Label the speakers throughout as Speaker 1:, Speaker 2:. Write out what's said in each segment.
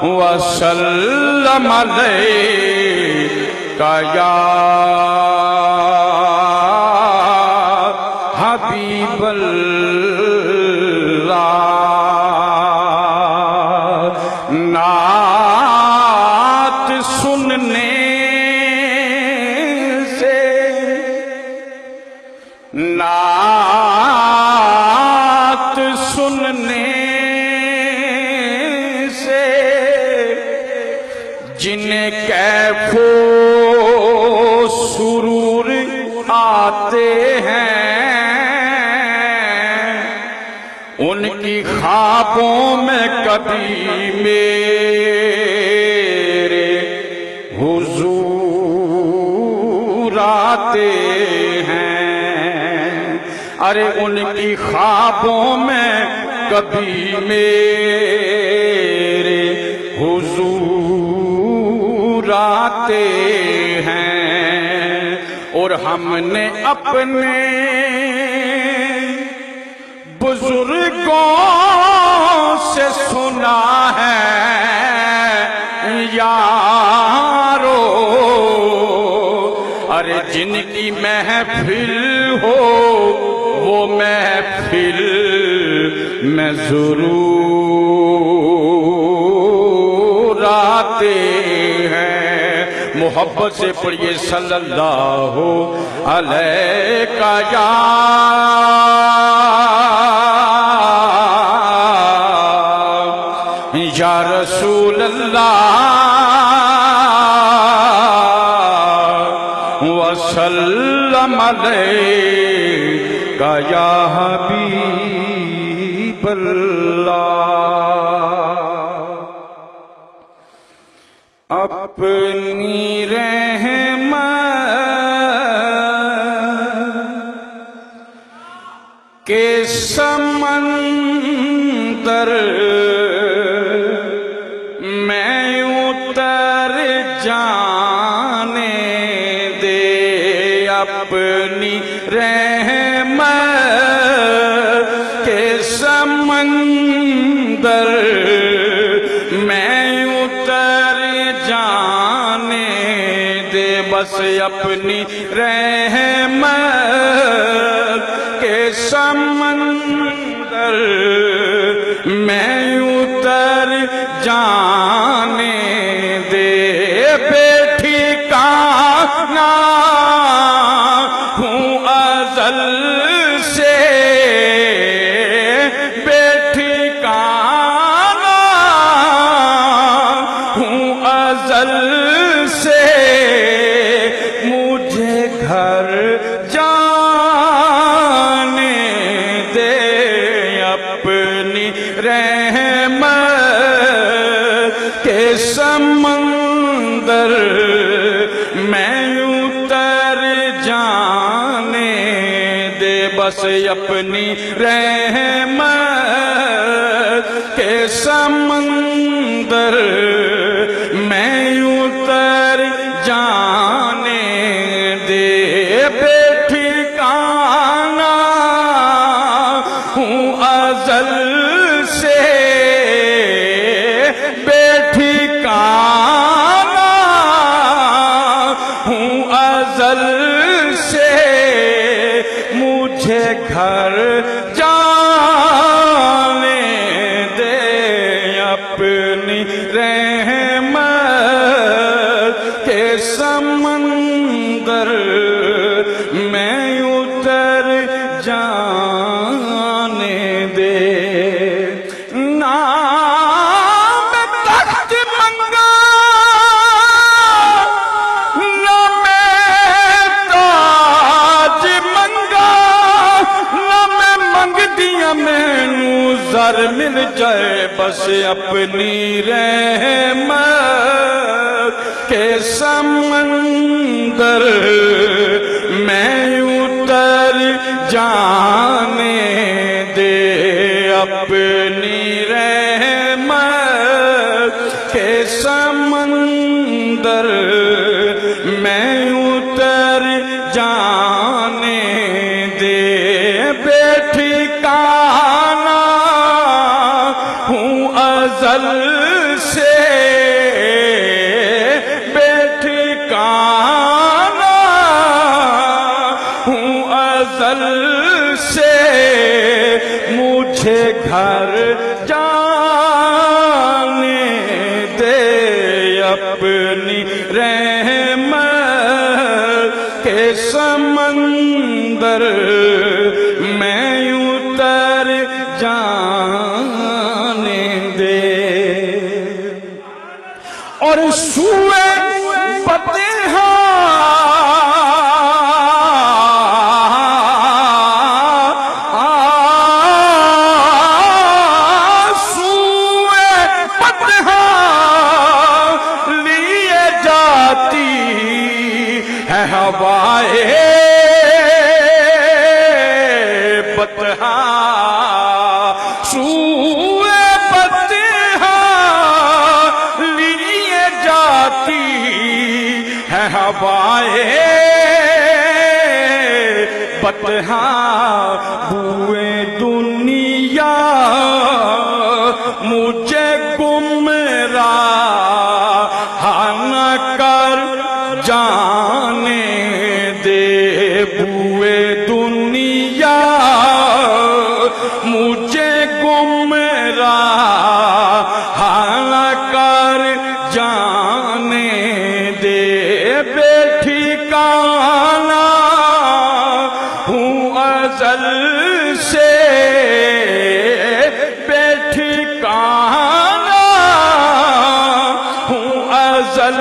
Speaker 1: وسلم علیکا یا حبیب اللہ۔ نعت سننے سے نعت سننے سے جنہیں کیف و سرور آتے ہیں، ان کی خوابوں میں کبھی میرے حضور آتے ہیں۔ ارے ان کی خوابوں میں کبھی میرے حضور آتے ہیں، اور ہم نے اپنے بزرگوں سے سنا ہے یارو، ارے جن کی محفل ہو وہ محفل میں ضرور آتے ہیں۔ محبت سے پڑھیے صلی اللہ علیہ یا رسول اللہ، وسلم علیکا یا حبیب اللہ۔ اپنی رحمت کے سمندر میں اتر جانے دے، اپنی رحمت کے سمندر میں اتر جانے دے، بس اپنی رحمت کے سمندر میں اتر جانے دے، بے ٹھکانہ ہوں ازل سے، بے ٹھکانہ ہوں ازل سے، مجھے گھر جانے دے، اپنی رحمت کے سمندر میں اتر جانے دے، بس اپنی رحمت کے سمندر میں اتر جانے دے، بے ٹھکانہ ہوں ازل سے، بے ٹھکانہ ہوں ازل سے، مجھے گھر جانے دے، اپنی رحمت کے سمندر میں اتر جانے دے۔ نام تخت منگا نہ میں تاج منگا، نہ میں منگ دیا مینو زر مل جائے، بس اپنی رحمت کے سمندر میں اتر جانے دے، اپنی رحمت کے سمندر میں اتر جانے دے، بے ٹھکانہ ازل سے بے ٹھکانہ ہوں، ازل سے مجھے گھر جانے دے، اپنی رحمت کے سمندر میں اتر جانے دے، اور سوئے فتح ہوائے بطحا، سوئے بطحا لیے جاتی ہے ہوائے بطحا، بوئے دنیا مجھے گمراہ نہ کر جانے دے، بوئے دنیا مجھے گمراہ نہ کر جانے دے، بے ٹھکانہ ہوں ازل سے بے ٹھکانہ ہوں ازل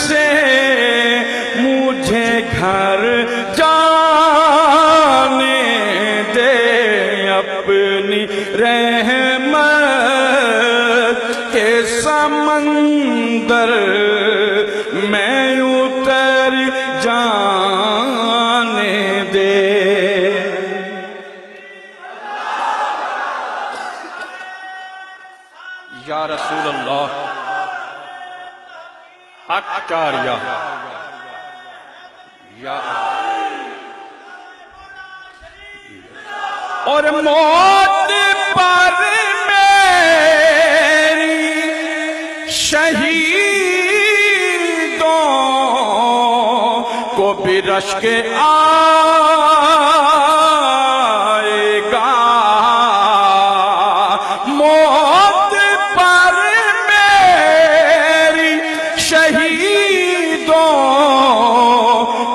Speaker 1: سے مجھے گھر جانے دے، اپنی رحمت کے سمندر میں اتر جانے دے۔ یا رسول اللہ حق کاریا، اور موت پر میری شہیدوں کو بھی رشک آئے گا، موت پر میری شہیدوں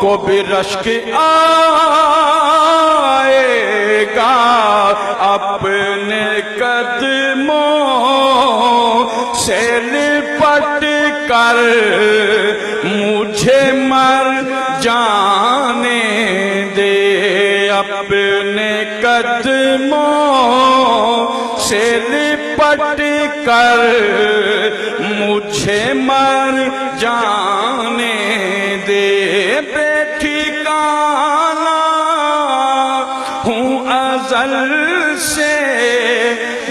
Speaker 1: کو بھی رشک آئے گا، اپنے قدموں سے لپٹ کر مجھے مر جانے دے، اپنے قدموں سے لپٹ کر مجھے مر جانے دے، بے ٹھکانہ ہوں ازل سے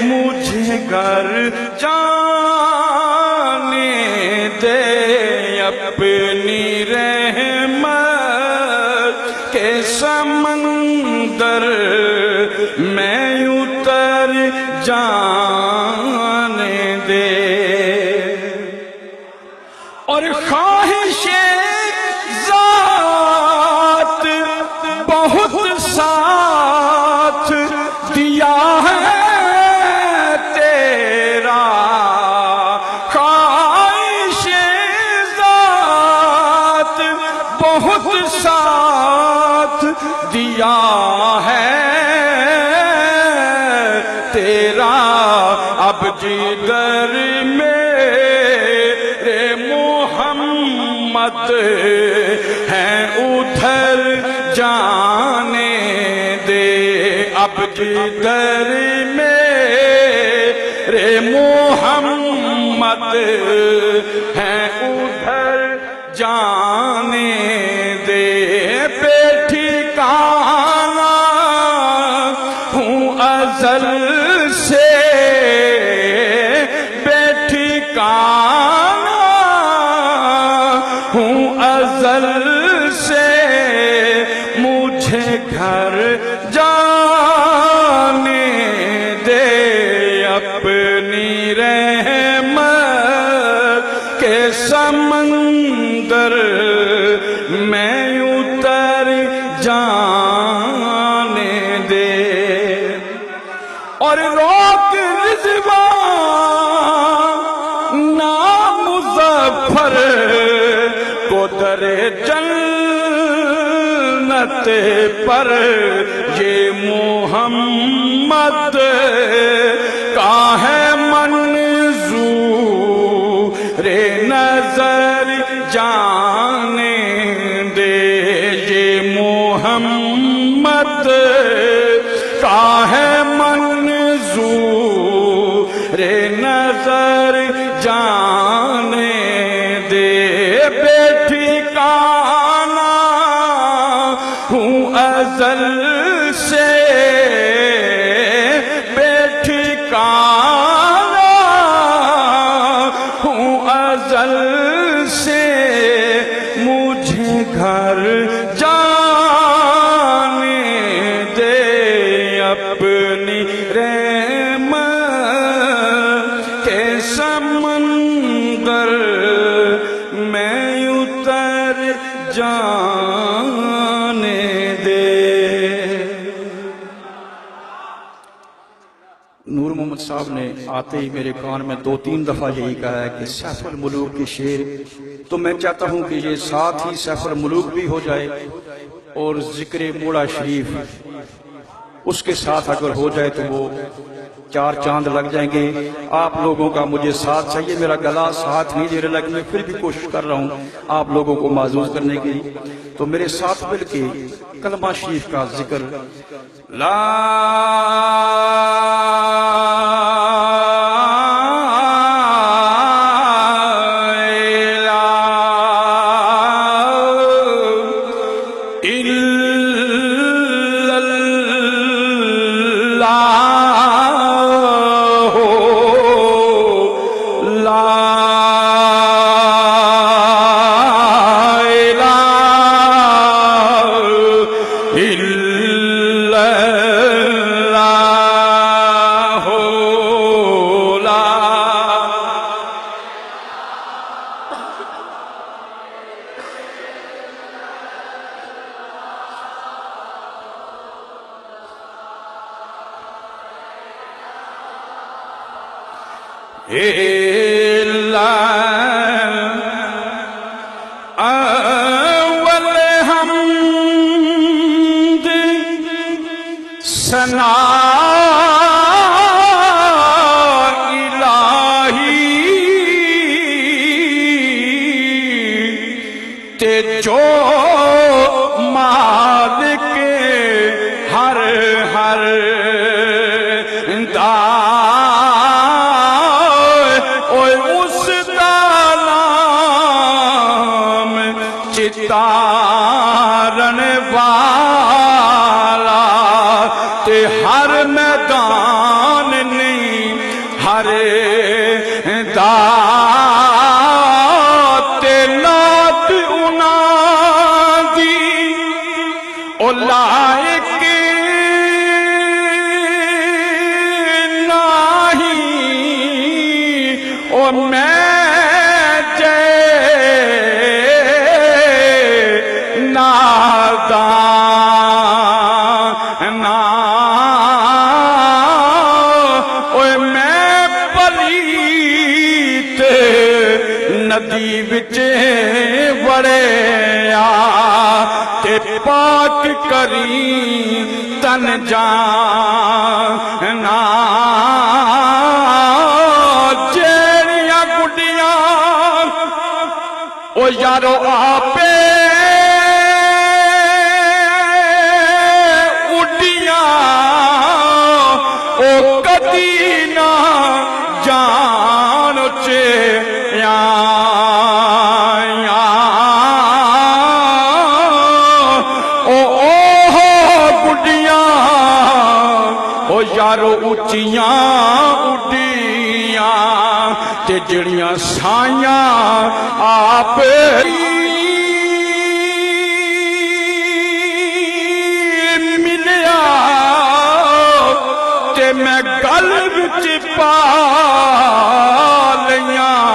Speaker 1: مجھے گھر جانے دے، اپنی رحمت کے سمندر میں اتر جانے دے، اور خواہش ذات بہت ساتھ دیا ہے تیرا، خواہش ذات بہت ساتھ دیا ہے تیرا، اب جگر میرے محمد ہیں ادھر جانے دے، اب جدھر میرے محمد ہیں ادھر جانے دے، بے ٹھکانہ ہوں ازل سے بے ٹھکانہ ہوں ازل سے مجھے گھر جانے دے، اپنی اور روک رضوان نام مظفر کو در جنت پر یہ محمد کا ہے منظور نظر جانے دے یہ محمد کا ہے منظور نظر جانے دے بے ٹھکانہ ہوں ازل سے بے ٹھکانہ ہوں ازل سے مجھے گھر جانے دے اپنی رحمت کے سمندر میں اتر جانے دے۔ نور محمد صاحب نے آتے ہی میرے کان میں 2-3 دفعہ یہی کہا ہے کہ سیف الملوک کے شعر، تو میں چاہتا ہوں کہ یہ ساتھ ہی سیف الملوک بھی ہو جائے اور ذکر موڑا شریف اس کے ساتھ اگر ہو جائے تو وہ 4 چاند لگ جائیں گے۔ آپ لوگوں کا مجھے ساتھ چاہیے، میرا گلا ساتھ نہیں دے رہا، لیکن میں پھر بھی کوشش کر رہا ہوں آپ لوگوں کو معزوز کرنے کی، تو میرے ساتھ مل کے کلمہ شریف کا ذکر لا اول حمد ثنا الہی تے جو مالک ہر ہر چتارن والا تے ہر میدان نہیں ہر دات نات انہاں دی او لائق نہیں او میں ندی بچے وڑے تے پاک کری تن جانا جیڑیاں گڈیاں او یارو آپے اڈیاں او کدی نہ جان چے یارو اچیاں اڈیاں تے جڑیاں سائیاں آپ ملیا تے میں گل وچ پا لیاں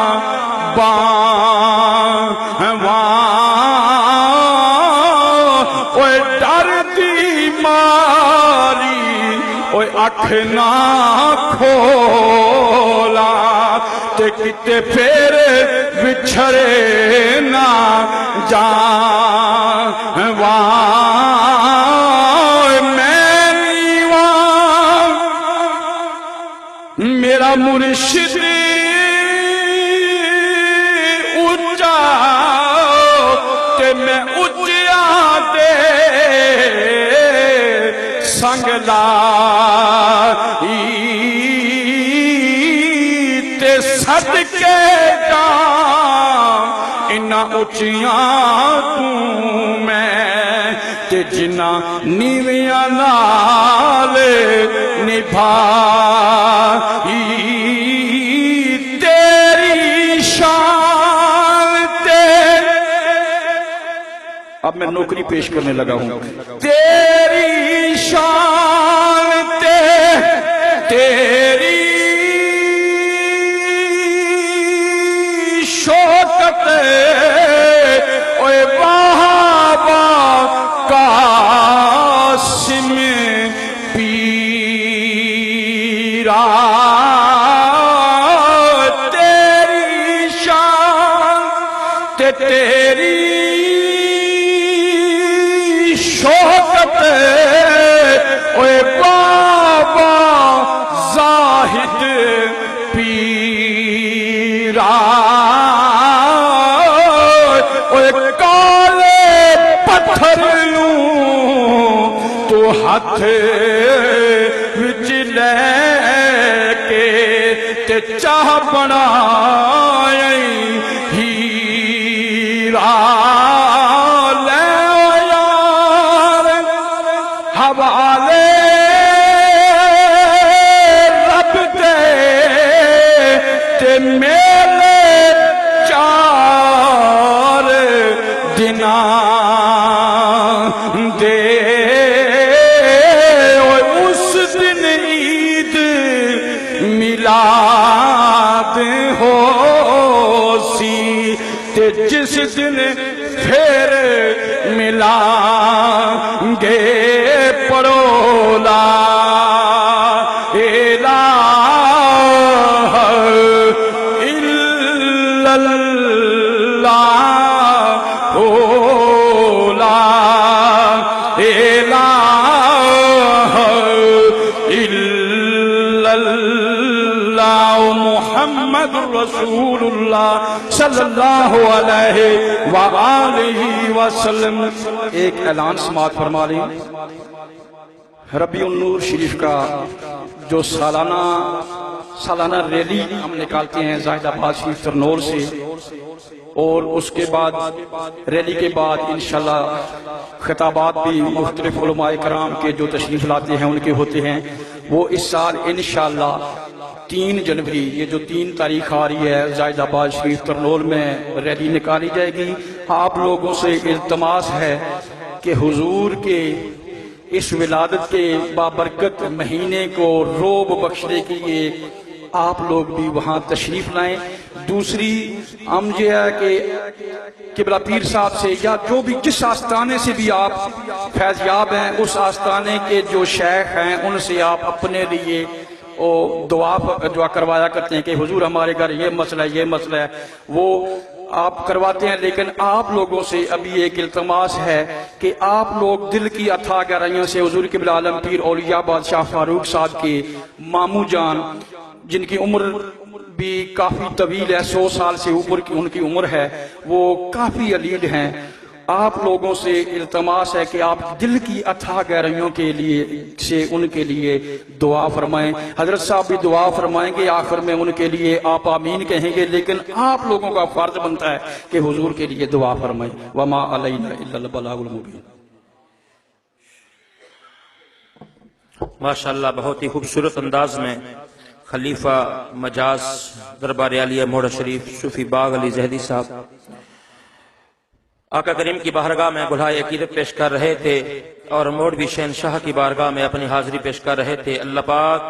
Speaker 1: ڈر دی ماری اوے اکھ نہ کھولا تے کتے پھر بچھڑے نہ جاواں میں نیواں میرا مرشد اونچا تے میں اونچیا دے سنگ لائی تے صدقے جاں انہاں اونچیاں تو میں تے جنہاں نیویاں نال نبھائی تیری شان تے اب میں نوکری پیش کرنے لگا ہوں تیری شان تے تیری شوکت اوے بابا قاسم پیرا تیری شان تے تیری شوکت اوے بابا زاہد پیرا اوے کالے پتھر لوں تو ہاتھ وچ لے کے تے چاہ بنائی ہیرا حوالے رب دے تے میلے چار دناں دے اس دن عید میلاد ہو سی تے جس دن پھر ملائیں گے پڑھو لا الہ الا اللہ لا الہ الا اللہ محمد رسول اللہ صلی اللہ علیہ وآلہ وسلم۔ ایک اعلان سماعت فرما لیں۔ ربیع النور شریف کا جو سالانہ ریلی ہم نکالتے ہیں زاہد آباد شریف ترنور سے، اور اس کے بعد ریلی کے بعد انشاءاللہ خطابات بھی مختلف علماء کرام کے جو تشریف لاتے ہیں ان کے ہوتے ہیں۔ وہ اس سال انشاءاللہ 3 جنوری یہ جو 3 تاریخ آ رہی ہے زاہد آباد شریف ترنور میں ریلی نکالی جائے گی۔ آپ لوگوں سے التماس ہے کہ حضور کے اس ولادت کے بابرکت مہینے کو روب بخشنے کے لیے آپ لوگ بھی وہاں تشریف لائیں۔ دوسری ہم یہ ہے کہ قبلہ پیر صاحب سے یا جو بھی جس آستانے سے بھی آپ فیضیاب ہیں اس آستانے کے جو شیخ ہیں ان سے آپ اپنے لیے دعا کروایا کرتے ہیں کہ حضور ہمارے گھر یہ مسئلہ ہے وہ آپ کرواتے ہیں، لیکن آپ لوگوں سے ابھی ایک التماس ہے کہ آپ لوگ دل کی اتھا گہرائیوں سے حضور قبلہ عالم پیر اولیاء بادشاہ فاروق صاحب کے ماموں جان جن کی عمر بھی کافی طویل ہے، 100 سال سے اوپر کی ان کی عمر ہے، وہ کافی علیل ہیں۔ آپ لوگوں سے التماس ہے کہ آپ دل کی اتھا گہرائیوں کے لیے سے ان کے لیے دعا فرمائیں۔ حضرت صاحب بھی دعا فرمائیں گے، آخر میں ان کے لیے آپ آمین کہیں گے، لیکن آپ لوگوں کا فرض بنتا ہے کہ حضور کے لیے دعا فرمائیں۔ وما علینا الا البلاغ المبین۔
Speaker 2: ماشاءاللہ بہت ہی خوبصورت انداز میں خلیفہ مجاز دربار عالیہ موڑا شریف صوفی باغ علی زہدی صاحب آقا کریم کی بارگاہ میں گلہائے عقیدت پیش کر رہے تھے اور موڑوی شہنشاہ کی بارگاہ میں اپنی حاضری پیش کر رہے تھے۔ اللہ پاک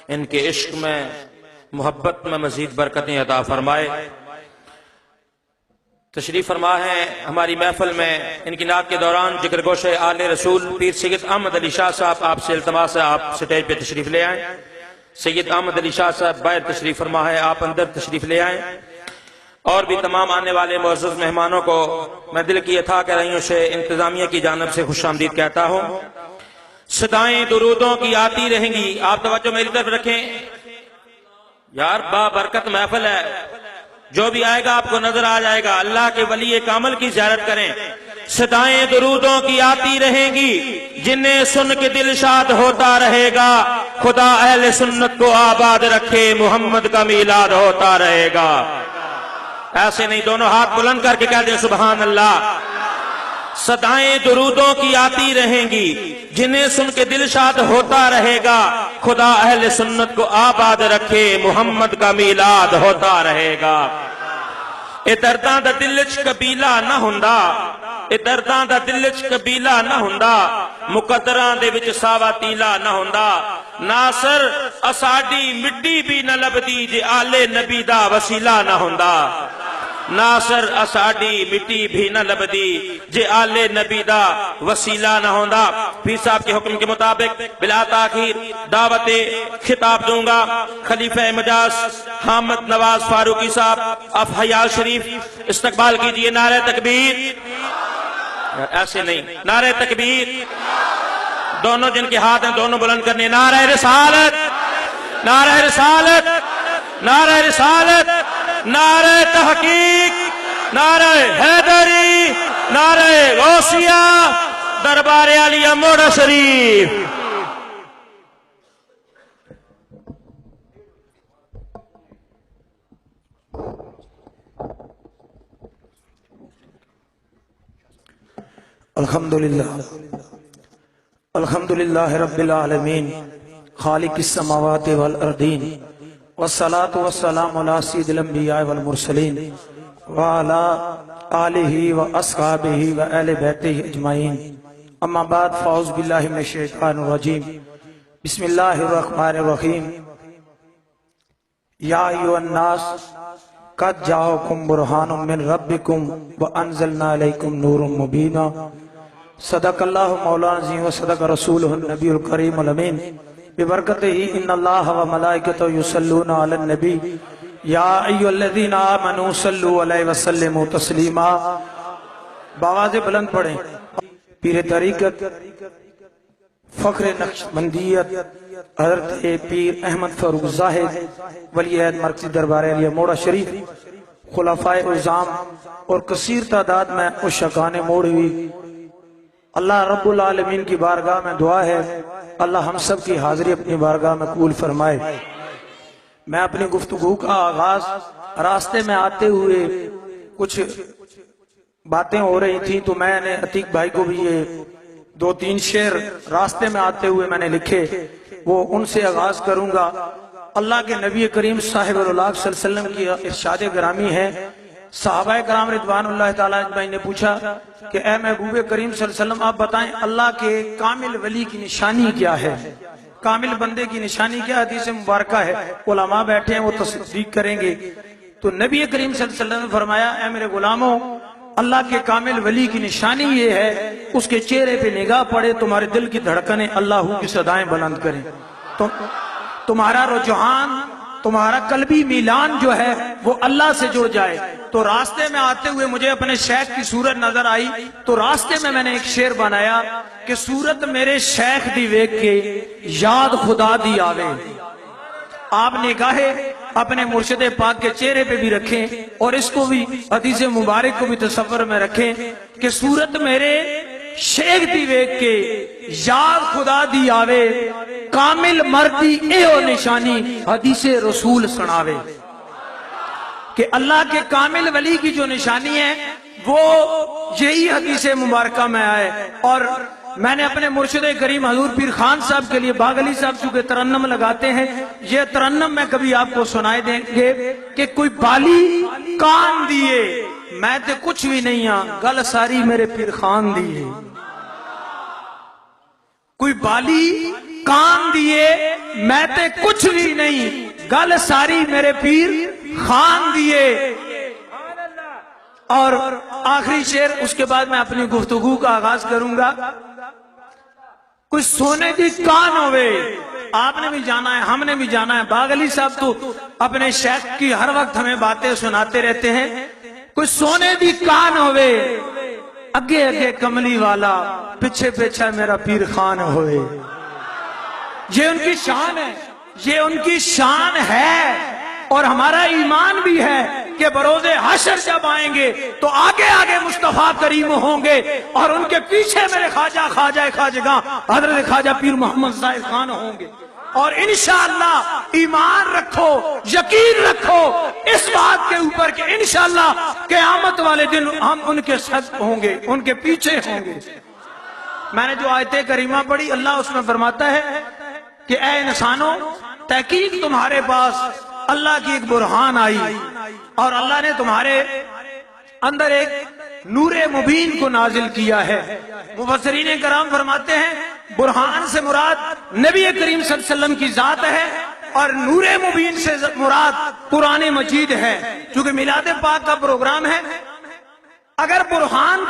Speaker 2: ان کے عشق میں محبت میں مزید برکتیں عطا فرمائے۔ تشریف فرما ہے ہماری محفل میں ان کی نعت کے دوران ذکر گوش آل رسول پیر سید احمد علی شاہ صاحب، آپ سے التماس ہے آپ سٹیج پہ تشریف لے آئیں۔ سید احمد علی شاہ صاحب باہر تشریف فرما ہے، آپ اندر تشریف لے آئیں۔ اور بھی تمام آنے والے معزز مہمانوں کو میں دل کی عطا گہرائیوں سے انتظامیہ کی جانب سے خوش آمدید کہتا ہوں۔ صدائیں درودوں کی آتی رہیں گی، آپ توجہ میری طرف رکھیں یار، بابرکت محفل ہے، جو بھی آئے گا آپ کو نظر آ جائے گا۔ اللہ کے ولی کامل کی زیارت کریں۔ صدائیں درودوں کی آتی رہیں گی، جنہیں سن کے دل شاد ہوتا رہے گا، خدا اہل سنت کو آباد رکھے، محمد کا میلاد ہوتا رہے گا۔ ایسے نہیں، دونوں ہاتھ بلند کر کے کہہ دیں سبحان اللہ۔ صدائیں درودوں کی آتی رہیں گی، جنہیں سن کے دل شاد ہوتا رہے گا، خدا اہل سنت کو آباد رکھے، محمد کا میلاد ہوتا رہے گا۔ اے درداں دا دل وچ قبیلہ نہ ہوندا، اے درداں دا دل وچ قبیلہ نہ ہوندا، مقدراں دے وچ ساوا تیلا نہ ہوندا، ناصر اساڈی مٹی بھی نہ لبدی جے آلے نبی دا وسیلہ نہ ہوندا، ناصر اساڈی مٹی بھی نہ لبدی جے آلے نبی دا وسیلہ نہ ہوندا۔ پیر صاحب کے حکم کے مطابق بلا تاخیر دعوت خطاب دوں گا۔ خلیفہ مجاز حامد نواز فاروقی صاحب آپ حیال شریف استقبال کیجئے۔ نعرہ تکبیر، ایسے نہیں، نعرہ تکبیر، دونوں جن کے ہاتھ ہیں دونوں بلند کرنے۔ نعرہ رسالت، نعرہ رسالت، نعرہ رسالت، نعرہ تحقیق، نعرہ حیدری، نعرہ غوثیہ، دربار عالیہ موڑا شریف۔
Speaker 3: الحمدللہ رب العالمین خالق السماوات والارضین والصلاة والسلام علی سید الانبیاء والمرسلین وعلی آلہ واصحابہ وآل بیتہ اجمعین، اما بعد فاعوذ باللہ من الشیطان الرجیم، بسم اللہ الرحمن الرحیم۔ یا ایھا الناس قد جاءکم برہان من ربکم وانزلنا الیکم نورا مبینا۔ صدق اللہ مولانا عظیم و صدق رسولہ النبی الکریم الامین۔ ببرکتہ ان اللہ و ملائکتہ یصلون علی النبی یا ایھا الذین آمنوا صلوا علیہ وسلموا تسلیما۔ بآواز بلند پڑھیں۔ پیر طریقت فخر نقشبندیت حضرت پیر احمد فاروق زاہد ولی عہد مرکزی دربار عالیہ موڑا شریف، خلفائے اعظام اور کثیر تعداد میں عشاقان موڑوی، اللہ رب العالمین کی بارگاہ میں دعا ہے اللہ ہم سب کی حاضری اپنی بارگاہ میں قبول فرمائے۔ میں اپنی گفتگو کا آغاز راستے میں آتے ہوئے کچھ باتیں ہو رہی تھیں تو میں نے عتیق بھائی کو بھی یہ 2-3 شعر راستے میں آتے ہوئے میں نے لکھے، وہ ان سے آغاز کروں گا۔ اللہ کے نبی کریم صاحب اللہ صلی اللہ علیہ وسلم کی ارشاد گرامی ہے، صحابہ کرام رضوان اللہ تعالیٰ اجمعین نے پوچھا کہ اے محبوب کریم صلی اللہ علیہ وسلم آپ بتائیں اللہ کے کامل ولی کی نشانی کیا ہے، کامل بندے کی نشانی کیا؟ حدیث مبارکہ ہے، علماء بیٹھے ہیں وہ تصدیق کریں گے۔ تو نبی کریم صلی اللہ علیہ وسلم نے فرمایا اے میرے غلاموں، اللہ کے کامل ولی کی نشانی یہ ہے اس کے چہرے پہ نگاہ پڑے تمہارے دل کی دھڑکنیں اللہ کی صدائیں بلند کریں، تمہارا رجحان، تمہارا قلبی میلان جو ہے وہ اللہ سے جڑ جائے۔ تو راستے میں آتے ہوئے مجھے اپنے شیخ کی صورت نظر آئی تو راستے میں نے ایک شعر بنایا کہ صورت میرے شیخ دی ویکھ کے یاد خدا دی آوے۔ آپ نگاہیں اپنے مرشد پاک کے چہرے پہ بھی رکھیں اور اس کو بھی حدیث مبارک کو بھی تصور میں رکھیں کہ صورت میرے شیخ دی ویکھ کے یاد خدا دی آوے، کامل مردی اے او نشانی حدیث رسول سناوے۔ کہ اللہ کے کامل ولی کی جو نشانی ہے وہ یہی حدیث مبارکہ میں آئے۔ اور میں نے اپنے مرشد کریم حضور پیر خان صاحب کے لیے باغ علی صاحب چونکہ ترنم لگاتے ہیں، یہ ترنم میں کبھی آپ کو سنائے دیں گے کہ کوئی بالی کان دیے میں تے کچھ بھی نہیں ہاں، گل ساری میرے پیر خان دیے۔ کوئی بالی کان دیے میں تے کچھ بھی نہیں، گل ساری میرے پیر خان دیے۔ اور آخری شعر، اس کے بعد میں اپنی گفتگو کا آغاز کروں گا۔ کوئی سونے دی کان ہوئے، آپ نے بھی جانا ہے، ہم نے بھی جانا ہے۔ باغ علی صاحب تو اپنے شیخ کی ہر وقت ہمیں باتیں سناتے رہتے ہیں۔ کوئی سونے دی کان ہوئے، اگے اگے کملی والا، پیچھے پیچھے میرا پیر خان ہوئے۔ یہ ان کی شان ہے، یہ ان کی شان ہے، اور ہمارا ایمان بھی ہے کہ بروز حشر جب آئیں گے تو آگے آگے مصطفیٰ کریم ہوں گے، اور ان کے پیچھے میرے خواجہ خواجگاں حضرت خواجہ پیر محمد زاہد خان ہوں گے۔ اور انشاءاللہ ایمان رکھو، یقین رکھو اس بات کے اوپر کہ انشاءاللہ قیامت والے دن ہم ان کے ساتھ ہوں گے، ان کے پیچھے ہوں گے۔ میں نے جو آیت کریمہ پڑھی، اللہ اس میں فرماتا ہے کہ اے انسانوں، تحقیق تمہارے پاس اللہ کی ایک برہان آئی، اور اللہ نے تمہارے اندر ایک نور مبین کو نازل کیا ہے۔ مفسرین کرام فرماتے ہیں برہان سے مراد نبی کریم صلی اللہ علیہ وسلم کی ذات ہے، اور نور مبین سے مراد قرآن مجید ہے۔ چونکہ میلاد پاک کا پروگرام ہے، اگر برہان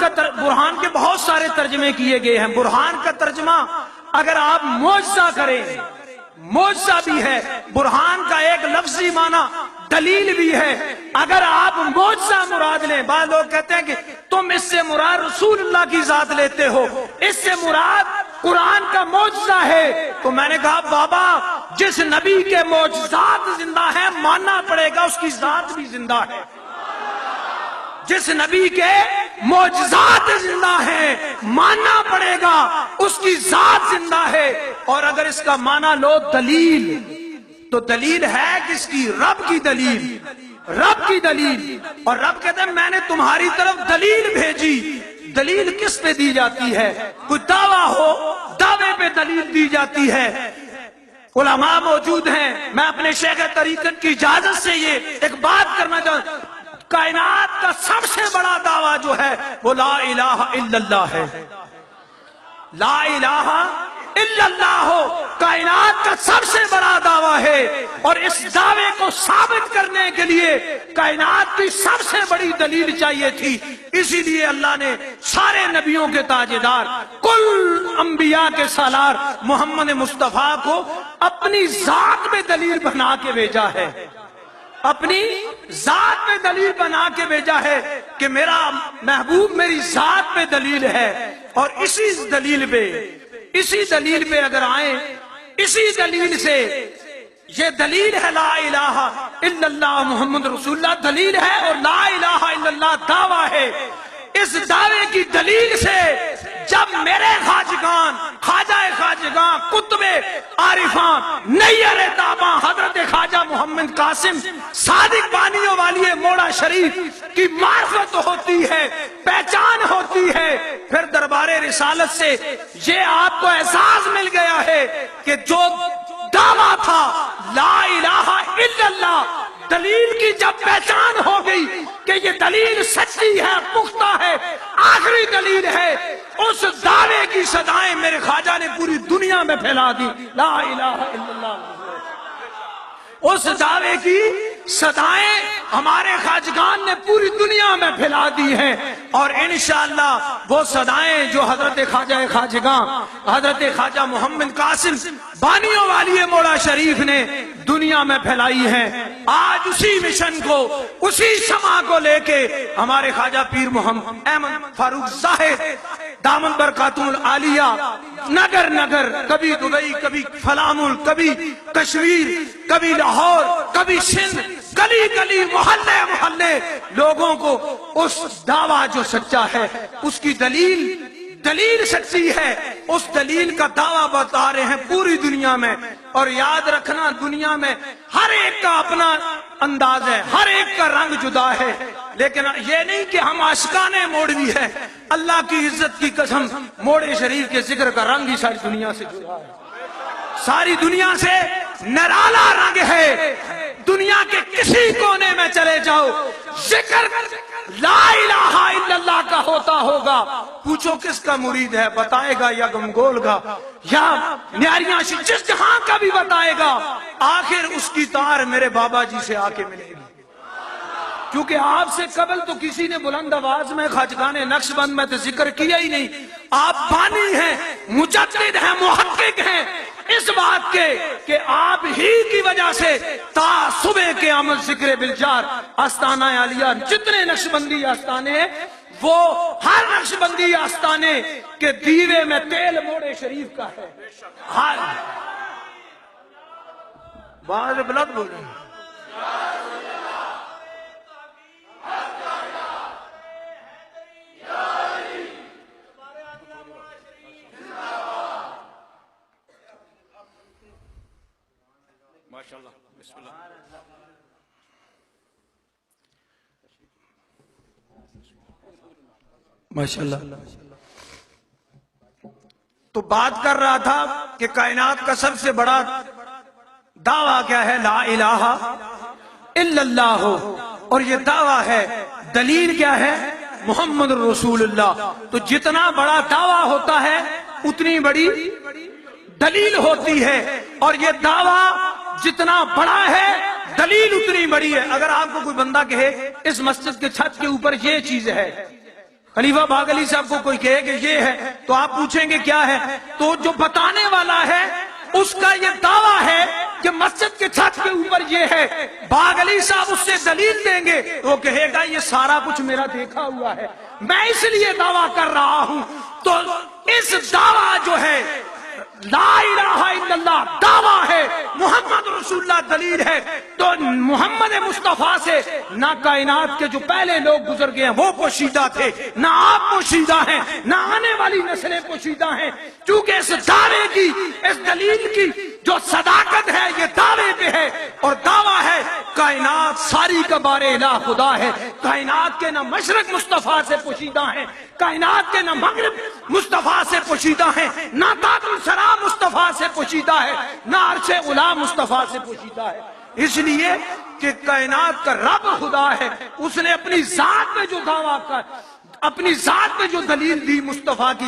Speaker 3: کے بہت سارے ترجمے کیے گئے ہیں۔ برہان کا ترجمہ اگر آپ معجزہ کریں، معجزہ بھی ہے، برہان کا ایک لفظی معنی دلیل بھی ہے۔ اگر آپ معجزہ مراد لیں، بعض لوگ کہتے ہیں کہ تم اس سے مراد رسول اللہ کی ذات لیتے ہو، اس سے مراد قرآن کا معجزہ ہے، تو میں نے کہا بابا جس نبی کے معجزات زندہ ہیں ماننا پڑے گا اس کی ذات بھی زندہ ہے۔ جس نبی کے معجزات زندہ ہیں ماننا پڑے گا اس کی ذات زندہ ہے۔ اور اگر اس کا معنی لو دلیل، تو دلیل ہے کس کی؟ رب کی دلیل، رب کی دلیل۔ اور رب کہتے ہیں میں نے تمہاری طرف دلیل بھیجی۔ دلیل کس پہ دی جاتی ہے؟ کوئی دعویٰ ہو، دعوے پہ دلیل دی جاتی ہے۔ علماء موجود ہیں، میں اپنے شیخ طریقت کی اجازت سے یہ ایک بات کرنا چاہتا ہوں، کائنات کا سب سے بڑا دعویٰ جو ہے وہ لا الہ الا اللہ ہے۔ لا الہ الا اللہ ہو، کائنات کا سب سے بڑا دعویٰ ہے، اور اس دعوے کو ثابت کرنے کے لیے کائنات کی سب سے بڑی دلیل چاہیے تھی۔ اسی لیے اللہ نے سارے نبیوں کے تاجدار، کل انبیاء کے سالار محمد مصطفیٰ کو اپنی ذات میں دلیل بنا کے بھیجا ہے، اپنی ذات میں دلیل بنا کے بھیجا ہے کہ میرا محبوب میری ذات میں دلیل ہے۔ اور اسی دلیل پہ اگر آئیں، اسی دلیل سے، یہ دلیل ہے لا الہ الا اللہ محمد رسول اللہ دلیل ہے، اور لا الہ الا اللہ دعویٰ ہے۔ اس دعوے کی دلیل سے جب میرے خواجگان، خواجہ خواجگان، قطب عارفان، نیر تاباں حضرت خواجہ محمد قاسم صادق بانیوں والی موڑا شریف کی معرفت ہوتی ہے، پہچان ہوتی ہے، پھر دربار رسالت سے یہ آپ کو احساس مل گیا ہے کہ جو دعویٰ تھا لا الہ الا اللہ، دلیل کی جب پہچان ہو گئی کہ یہ دلیل سچی ہے، پختہ ہے، آخری دلیل ہے، اس دعوے کی صدائیں میرے خواجہ نے پوری دنیا میں پھیلا دی۔ لا الہ الا اللہ، اس دعوے کی صدائیں ہمارے خواجگان نے پوری دنیا میں پھیلا دی ہیں، اور انشاءاللہ وہ صدائیں جو حضرت خواجہ خواجگان حضرت خواجہ محمد قاسم بانیوں والی موڑا شریف نے دنیا میں پھیلائی ہیں، آج اسی مشن کو، اسی شمع کو لے کے ہمارے خواجہ پیر محمد احمد فاروق زاہد دامن برکاتہ العالیہ نگر نگر، کبھی دبئی، کبھی فلامل، کبھی کشمیر، کبھی لاہور، کبھی سندھ، گلی گلی، محلے محلے لوگوں کو اس دعویٰ جو سچا ہے اس کی دلیل سچی ہے، اس دلیل کا دعویٰ بتا رہے ہیں پوری دنیا میں۔ اور یاد رکھنا دنیا میں ہر ایک کا اپنا انداز ہے، ہر ایک کا رنگ جدا ہے، لیکن یہ نہیں کہ ہم عاشقان موڑوی ہے۔ اللہ کی عزت کی قسم، موڑے شریف کے ذکر کا رنگ ہی ساری دنیا سے جدا ہے، ساری دنیا سے نرالا رنگ ہے۔ دنیا کے کسی کونے میں چلے جاؤ، ذکر لا الہ الا اللہ کا ہوتا ہوگا، پوچھو کس کا مرید ہے، بتائے گا یا گمگول گا یا نیاریاں جس جہاں کا بھی بتائے گا، آخر اس کی تار میرے بابا جی سے آ کے ملے گی۔ کیونکہ آپ سے قبل تو کسی نے بلند آواز میں خواجگان نقشبند میں تو ذکر کیا ہی نہیں. آپ بانی ہیں، مجدد ہیں، محقق ہیں اس بات کے کہ آپ ہی کی وجہ سے تا صبح کے عمل ذکر بالجار آستانہ عالیہ جتنے نقشبندی آستانے ہیں وہ ہر نقشبندی آستانے کے دیوے میں تیل موڑے شریف کا ہے. ہر باہر بلند بول رہے ہیں.
Speaker 1: ماشاءاللہ بسم اللہ.
Speaker 3: ماشاءاللہ. تو بات کر رہا تھا کہ کائنات کا سب سے بڑا دعویٰ کیا ہے؟ لا الہ الا اللہ. اور یہ دعویٰ ہے، دلیل کیا ہے؟ محمد رسول اللہ. تو جتنا بڑا دعویٰ ہوتا ہے اتنی بڑی دلیل ہوتی ہے، اور یہ دعویٰ جتنا بڑا ہے دلیل اتنی بڑی ہے. اگر آپ کو کوئی بندہ کہے اس مسجد کے چھت کے اوپر یہ چیز ہے، خلیفہ باغلی صاحب کو کوئی کہے کہ یہ ہے، تو آپ پوچھیں گے کیا ہے؟ تو جو بتانے والا ہے اس کا یہ دعویٰ ہے کہ مسجد کے چھت کے اوپر یہ ہے. باغلی صاحب اس سے دلیل دیں گے، وہ کہے گا یہ سارا کچھ میرا دیکھا ہوا ہے، میں اس لیے دعویٰ کر رہا ہوں. تو اس دعویٰ جو ہے لا الہ الا اللہ دعویٰ ہے، محمد رسول اللہ دلیل ہے. تو محمد مصطفیٰ سے نہ کائنات کے جو پہلے لوگ گزر گئے ہیں وہ پوشیدہ تھے، نہ آپ پوشیدہ ہیں، نہ آنے والی نسلیں پوشیدہ ہیں. چونکہ اس دعوے کی، اس دلیل کی جو صداقت ہے یہ دعوے پہ ہے، اور دعویٰ ہے کائنات ساری کا بار الہ خدا ہے. کائنات کے نہ مشرق مصطفیٰ سے پوشیدہ ہیں، کائنات کے نہ مغرب مصطفیٰ سے پوشیدہ ہیں، نہ تاج الثری مصطفیٰ سے پوشیدہ ہے، نہ عرش علا مصطفیٰ سے پوشیدہ ہے. اس لیے کہ کائنات کا رب خدا ہے، اس نے اپنی ذات میں جو دعویٰ کر، اپنی ذات میں جو دلیل دی مصطفیٰ کی